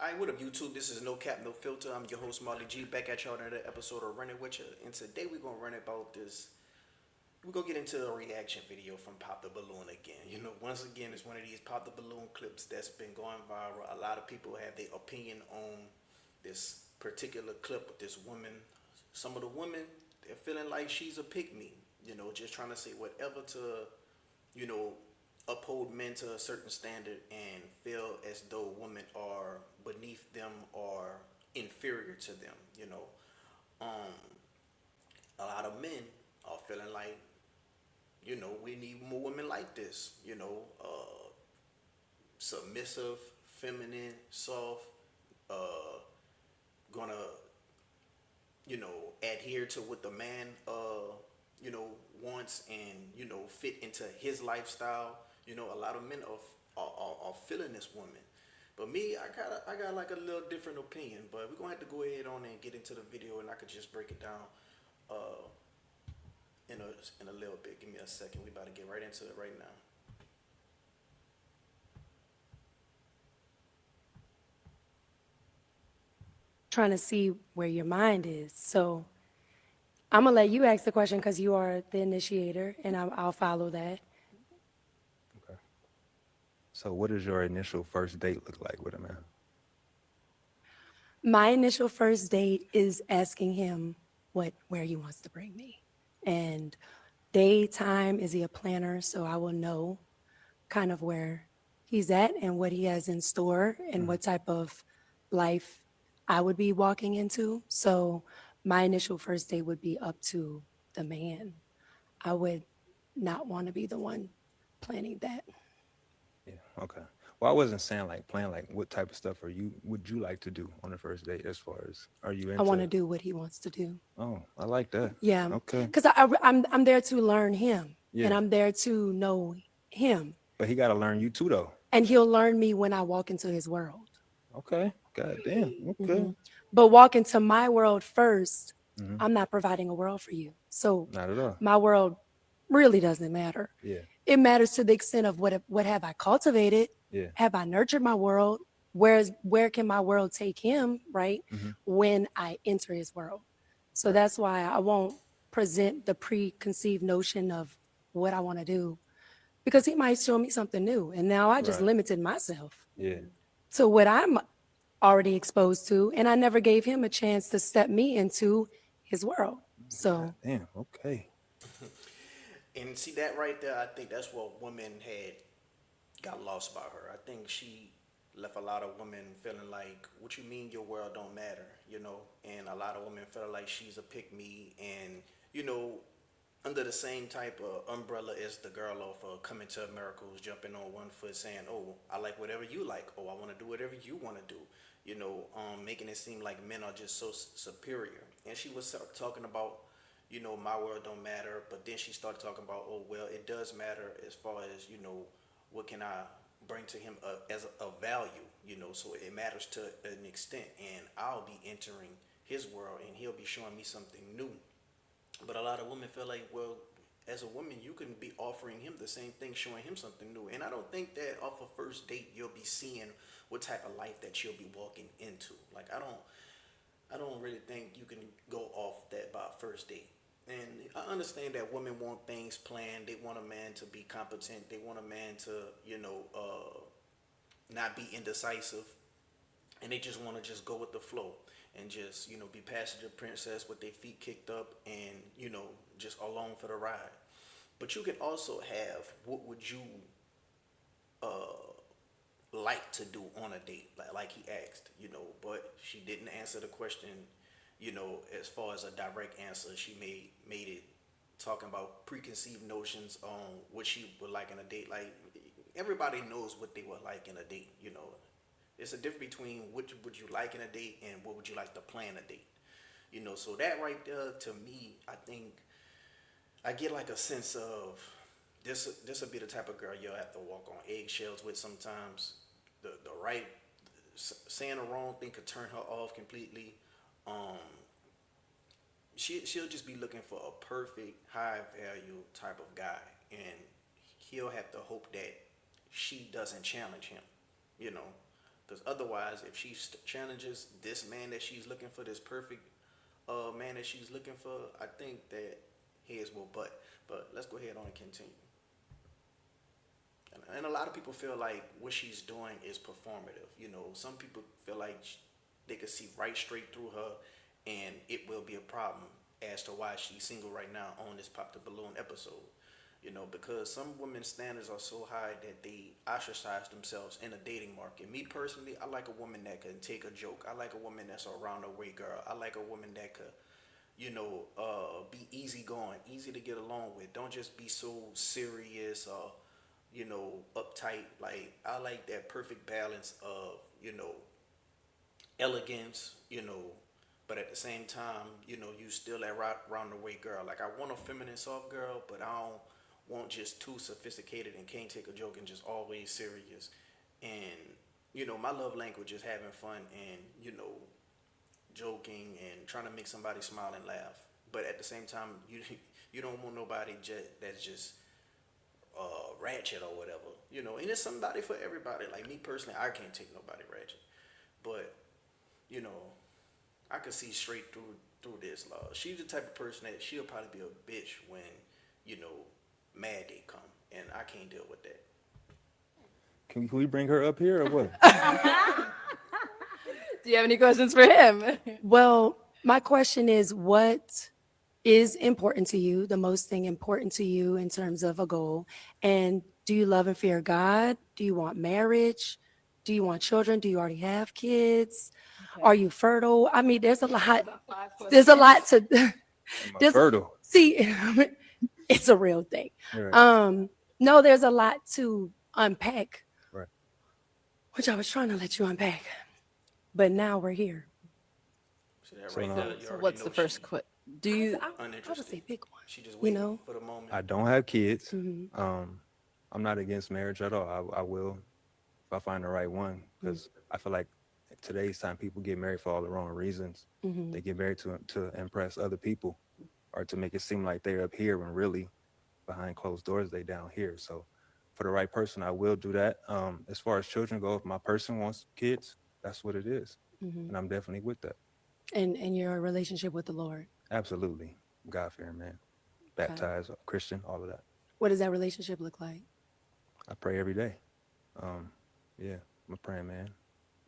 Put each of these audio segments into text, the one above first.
Hi, what up, YouTube? This is No Cap, No Filter. I'm your host, Marley G, back at y'all in another episode of Running With You. And today we're going to run about this. We're going to get into a reaction video from Pop the Balloon again. Once again, it's one of these Pop the Balloon clips that's been going viral. A lot of people have their opinion on this particular clip with this woman. Some of the women, they're feeling like she's a pick me, just trying to say whatever to, you know, uphold men to a certain standard and feel as though women are beneath them or inferior to them. Um, a lot of men are feeling like, we need more women like this, submissive, feminine, soft, uh, gonna, adhere to what the man, you know, wants and, fit into his lifestyle. A lot of men are feeling this woman. But me, I got like a little different opinion. But we're gonna have to go ahead on and get into the video, and I could just break it down uh, in a little bit. Give me a second. We about to get right into it right now. Trying to see where your mind is. So I'm gonna let you ask the question because you are the initiator, and I'll follow that. Okay. So, what does your initial first date look like with a man? My initial first date is asking him where he wants to bring me, and daytime, is he a planner? So I will know kind of where he's at and what he has in store and Mhm. what type of life I would be walking into. So my initial first date would be up to the man. I would not want to be the one planning that. Yeah. Okay. Well, I wasn't saying like plan. Like, what type of stuff would you like to do on the first date? As far as are you I want to into? do what he wants to do. Oh, I like that. Yeah, Okay. because I'm there to learn him, and Yeah. I'm there to know him, But he got to learn you too, though. and he'll learn me when I walk into his world. Okay. God damn. Okay. hmm But walk into my world first. Hmm. I'm not providing a world for you, so Not at all. my world really doesn't matter. Yeah. It matters to the extent of what have I cultivated? Yeah. Have I nurtured my world? Where can my world take him, right? Hmm. When I enter his world. So Right. that's why I won't present the preconceived notion of what I want to do because he might show me something new. And now I just Right. limited myself Yeah. to what I'm already exposed to. And I never gave him a chance to step me into his world. God So damn. Okay. And see that right there, I think that's what women had got lost by her. I think she left a lot of women feeling like, what you mean your world don't matter? And a lot of women feel like she's a pick me and, you know, under the same type of umbrella as the girl off of Coming to America who's jumping on one foot saying, oh, I like whatever you like. Oh, I want to do whatever you want to do. Making it seem like men are just so superior. And she was talking about, my world don't matter. But then she started talking about, oh, well, it does matter as far as, what can I bring to him as a value, so it matters to an extent. And I'll be entering his world and he'll be showing me something new. But a lot of women feel like, well, as a woman, you can be offering him the same thing, showing him something new. And I don't think that off a first date you'll be seeing what type of life that you'll be walking into. Like I don't really think you can go off that by a first date. And I understand that women want things planned. They want a man to be competent. They want a man to, not be indecisive, and they just want to just go with the flow and just be passenger princess with their feet kicked up and just along for the ride. But you can also have what would you like to do on a date, like he asked, but she didn't answer the question, as far as a direct answer. She made it talking about preconceived notions on what she would like in a date. Like everybody knows what they would like in a date. There's a difference between what would you like in a date and what would you like to plan a date. So that right there to me, I think I get like a sense of this will be the type of girl you'll have to walk on eggshells with sometimes. The right saying the wrong thing could turn her off completely. Um, she'll just be looking for a perfect high value type of guy, and he'll have to hope that she doesn't challenge him. You know, Because otherwise, if she challenges this man that she's looking for, this perfect man that she's looking for, I think that heads will butt. But let's go ahead on and continue. And a lot of people feel like what she's doing is performative. You know, some people feel like they could see right straight through her, and it will be a problem as to why she's single right now on this Pop the Balloon episode. You know, because some women's standards are so high that they ostracize themselves in a dating market. Me personally, I like a woman that can take a joke. I like a woman that's a round-the-way girl. I like a woman that could, be easygoing, easy to get along with. Don't just be so serious or, uptight. Like, I like that perfect balance of, elegance, but at the same time, you still that round the way girl. Like, I want a feminine soft girl, but I don't want just too sophisticated and can't take a joke and just always serious. And, my love language is having fun and, joking and trying to make somebody smile and laugh. But at the same time, you don't want nobody that's just ratchet or whatever, And it's somebody for everybody. Like me personally, I can't take nobody ratchet, but you know, I could see straight through this law. She's the type of person that she'll probably be a bitch when mad day come, and I can't deal with that. Can we bring her up here or what? Do you have any questions for him? Well, my question is, what is important to you, the most thing important to you in terms of a goal? And do you love and fear God? Do you want marriage? Do you want children? Do you already have kids? Are you fertile? I mean, there's a lot. There's a lot to. Am I There's, fertile? see, it's a real thing. Right. No, there's a lot to unpack, Right. which I was trying to let you unpack, but now we're here. See that So right now- there? You So already what's know the first she question? Do you? I would uninterested. say pick one. She just You waiting know? for the moment. I don't have kids. Mhm. I'm not against marriage at all. I will if I find the right one, because I feel like today's time people get married for all the wrong reasons. Mhm. They get married to impress other people or to make it seem like they're up here when really behind closed doors they down here. So for the right person, I will do that. As far as children go, if my person wants kids, that's what it is, Mhm. and I'm definitely with that. And your relationship with the Lord. Absolutely, God-fearing man, baptized, Christian, all of that. What does that relationship look like? I pray every day. Yeah, I'm a praying man,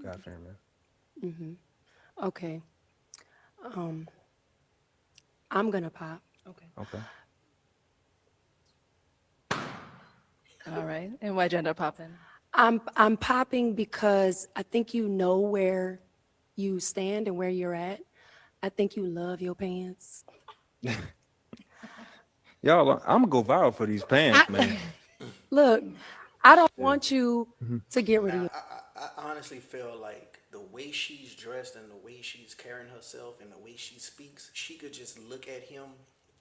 God-fearing man. Mm-hmm. Okay. I'm gonna pop. Okay. Okay. All right. And why'd you end up popping? I'm popping because I think you know where you stand and where you're at. I think you love your pants. Y'all, I'm gonna go viral for these pants, man. Look, I don't want you to get rid of Now, your. I honestly feel like the way she's dressed and the way she's carrying herself and the way she speaks, she could just look at him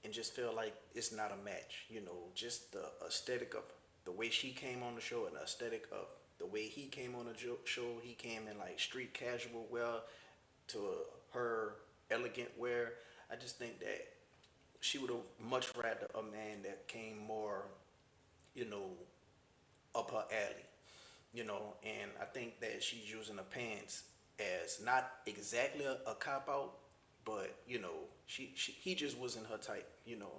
and just feel like it's not a match. Just the aesthetic of the way she came on the show and the aesthetic of the way he came on the show. He came in like street casual wear to her elegant wear. I just think that she would have much rather a man that came more, you know, up her alley, and I think that she's using the pants as not exactly a cop out, but he just wasn't her type,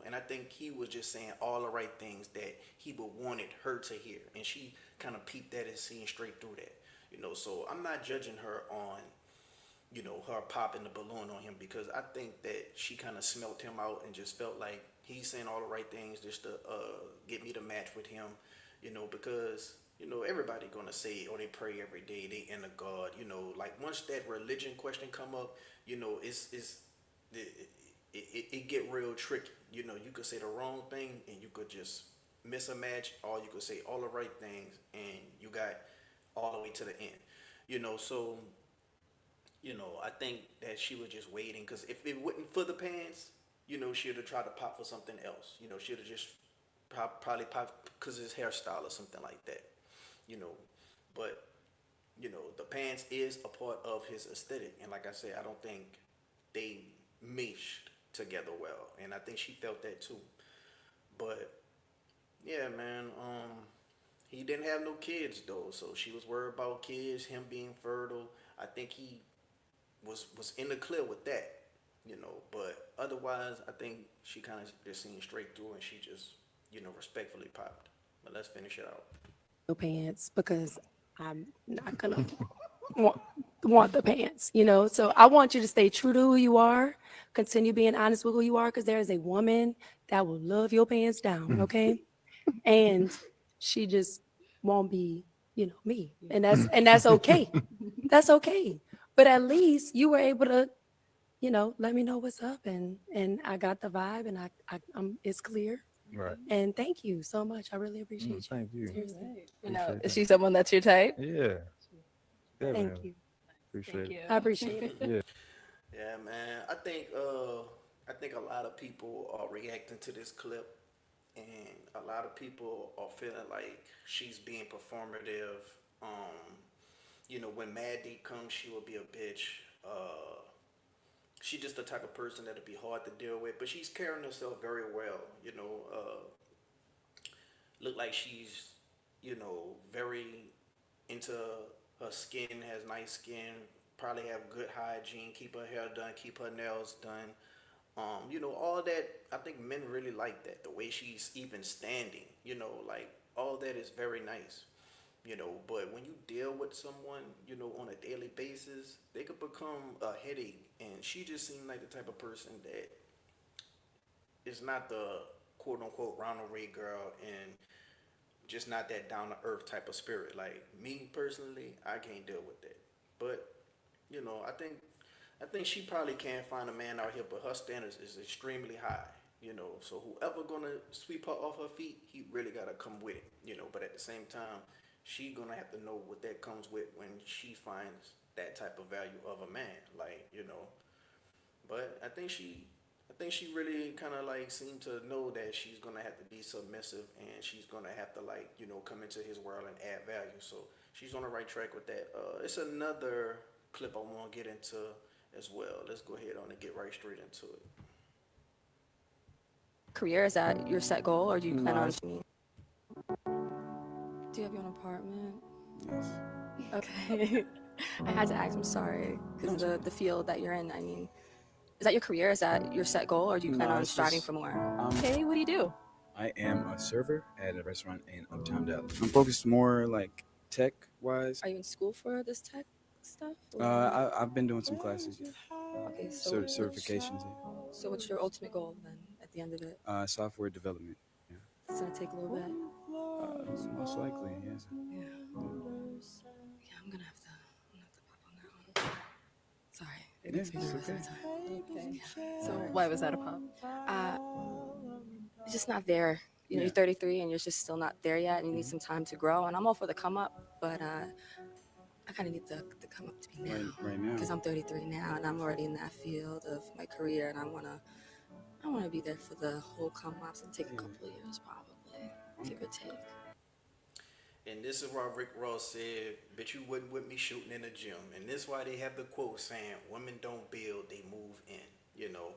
and I think he was just saying all the right things that he would wanted her to hear, and she kind of peeped that and seen straight through that, so I'm not judging her on her popping the balloon on him, because I think that she kind of smelt him out and just felt like he's saying all the right things just to get me to match with him, because everybody gonna say, or they pray every day, they in a God, like once that religion question come up, it get real tricky. You could say the wrong thing and you could just miss a match, or you could say all the right things and you got all the way to the end, so I think that she was just waiting, because if it wasn't for the pants, she'd have tried to pop for something else. She'd have just probably pop because his hairstyle or something like that. you know. But the pants is a part of his aesthetic, and like I said, I don't think they meshed together well, and I think she felt that too. But yeah, man, He didn't have no kids though, so she was worried about kids, him being fertile. I think he was in the clear with that, you know. But otherwise, I think she kind of just seen straight through, and she just, you know, respectfully popped. But let's finish it out. No pants because I'm not gonna want, want the pants, you know. So I want you to stay true to who you are, continue being honest with who you are, because there is a woman that will love your pants down, okay? And she just won't be, you know, me. And that's okay. That's okay. But at least you were able to, you know, let me know what's up, and I got the vibe, and I'm it's clear. Right. And thank you so much. I really appreciate you. Thank you. Seriously. You know, Appreciate is that. she someone that's your type? Yeah. Thank Definitely. you. Appreciate Thank it. you. I appreciate it. Yeah. Yeah, man. I think a lot of people are reacting to this clip, and a lot of people are feeling like she's being performative. You know, when Maddie comes, she will be a bitch. She just the type of person that'll be hard to deal with, but she's carrying herself very well. You know, look like she's, you know, very into her skin, has nice skin, probably have good hygiene, keep her hair done, keep her nails done. You know, all that, I think men really like that. The way she's even standing, you know, like all that is very nice. You know, but when you deal with someone, you know, on a daily basis, they could become a headache. And she just seemed like the type of person that is not the quote unquote Ronald Ray girl, and just not that down to earth type of spirit. Like me personally, I can't deal with that. But you know, I think she probably can find a man out here, but her standards is extremely high. You know, so whoever gonna sweep her off her feet, he really gotta come with it. You know, but at the same time, she gonna have to know what that comes with when she finds that type of value of a man. Like you know, but I think she really kind of like seemed to know that she's gonna have to be submissive, and she's gonna have to, like, you know, come into his world and add value. So she's on the right track with that. It's another clip I want to get into as well. Let's go ahead on and get right straight into it. Career, is that your set goal, or do you plan No, on? it's- Do you have your own apartment? Yes. Okay. I had to ask. I'm sorry, because the field that you're in. I mean, is that your career? Is that your set goal, or do you plan No, on it's striving just- for more? Okay, what do you do? I am a server at a restaurant in Uptown Dallas. I'm focused more like tech wise. Are you in school for this tech stuff? or- I've been doing some classes, yeah. okay, so Certifications, yeah. so what's your ultimate goal then at the end of it? Software development. Yeah. It's gonna take a little bit. Most likely, yeah. Yeah. Yeah, I'm gonna have to pop on that one. Sorry, it makes me it's nervous every okay. time. Okay. So why was that a pop? It's just not there. You know, Yeah. you're 33 and you're just still not there yet, and you need some time to grow. And I'm all for the come up, but I kind of need the come up to be now. Right now. Because I'm 33 now, and I'm already in that field of my career, and I wanna be there for the whole come up. So it'll take a couple of years, probably, give or take. And this is why Rick Ross said, "Bet you wouldn't with me shooting in the gym." And this is why they have the quote saying, "Women don't build, they move in." You know,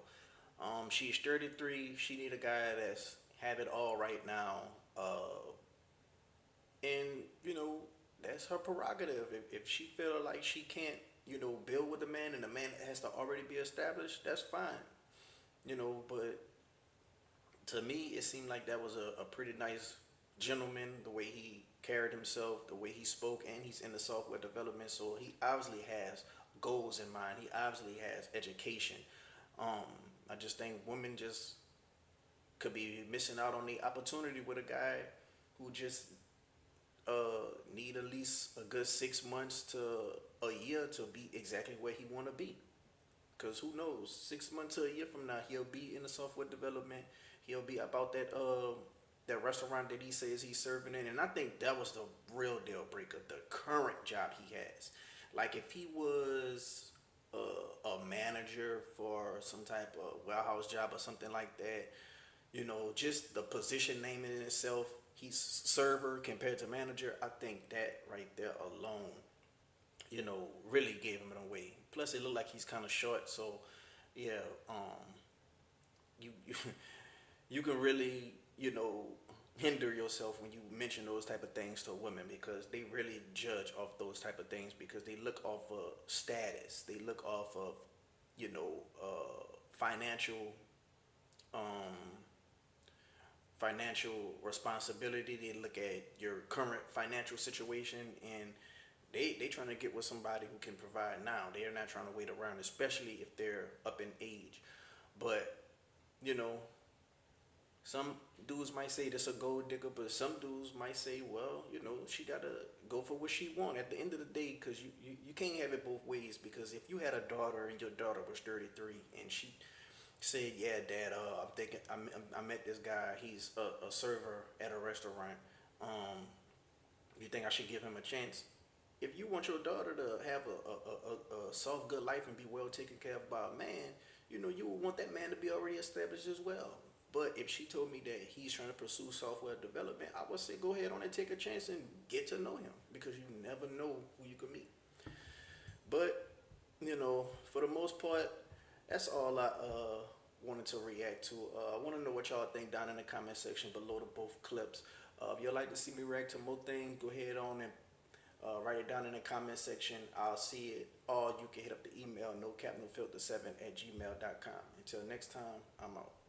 she's 33. She need a guy that's have it all right now. And you know, that's her prerogative. If she feel like she can't, you know, build with a man, and the man has to already be established, that's fine. You know, but to me, it seemed like that was a pretty nice gentleman, the way he carried himself, the way he spoke, and he's in the software development, so he obviously has goals in mind. He obviously has education. I just think women just could be missing out on the opportunity with a guy who just need at least a good 6 months to a year to be exactly where he want to be. Because who knows, 6 months to a year from now, he'll be in the software development. He'll be about that restaurant that he says he's serving in. And I think that was the real deal breaker, the current job he has. Like if he was a manager for some type of warehouse job or something like that, you know, just the position name in itself, he's server compared to manager. I think that right there alone, you know, really gave him an away. Plus, it looked like he's kind of short, so yeah, you you can really, you know, hinder yourself when you mention those type of things to women, because they really judge off those type of things, because they look off of status, they look off of, you know, financial um, financial responsibility. They look at your current financial situation, and they trying to get with somebody who can provide now. They're not trying to wait around, especially if they're up in age. But you know, some dudes might say this a gold digger, but some dudes might say, well, you know, she gotta go for what she want at the end of the day, because you can't have it both ways. Because if you had a daughter and your daughter was 33 and she said, yeah, dad, I'm thinking, I met this guy, he's a server at a restaurant, you think I should give him a chance? If you want your daughter to have a soft, good life and be well taken care of by a man, you know, you would want that man to be already established as well. But if she told me that he's trying to pursue software development, I would say go ahead on and take a chance and get to know him, because you never know who you can meet. But, you know, for the most part, that's all I wanted to react to. I want to know what y'all think down in the comment section below the both clips. If y'all like to see me react to more things, go ahead on and write it down in the comment section. I'll see it. Or you can hit up the email, nocapnofilter7@gmail.com. Until next time, I'm out.